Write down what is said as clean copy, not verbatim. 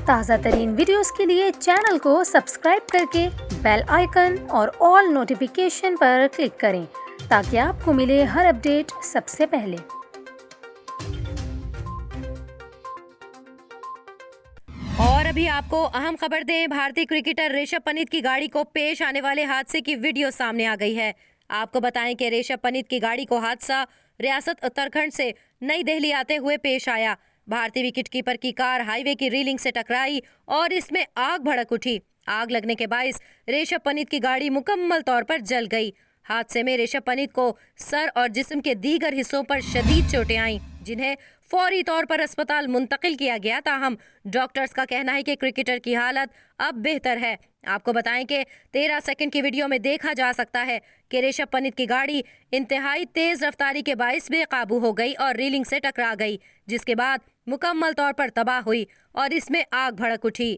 ताज़ा तरीन वीडियोस के लिए चैनल को सब्सक्राइब करके बेल आइकन और ऑल नोटिफिकेशन पर क्लिक करें ताकि आपको मिले हर अपडेट सबसे पहले। और अभी आपको अहम खबर दें, भारतीय क्रिकेटर ऋषभ पंत की गाड़ी को पेश आने वाले हादसे की वीडियो सामने आ गई है। आपको बताएं कि ऋषभ पंत की गाड़ी को हादसा रियासत उत्तराखंड से नई दिल्ली आते हुए पेश आया। भारतीय विकेटकीपर की कार हाईवे की रेलिंग से टकराई और इसमें आग भड़क उठी। आग लगने के बायस ऋषभ पंत की गाड़ी मुकम्मल तौर पर जल गई। हादसे में ऋषभ पंत को सर और जिस्म के दीगर हिस्सों पर शदीद चोटें आईं, जिन्हें फौरी तौर पर अस्पताल मुंतकिल किया गया। ताहम डॉक्टर्स का कहना है कि क्रिकेटर की हालत अब बेहतर है। आपको बताएं कि 13 सेकंड की वीडियो में देखा जा सकता है कि ऋषभ पंत की गाड़ी इंतहाई तेज रफ्तारी के बायस बेकाबू हो गई और रेलिंग से टकरा गई, जिसके बाद मुकम्मल तौर पर तबाह हुई और इसमें आग भड़क उठी।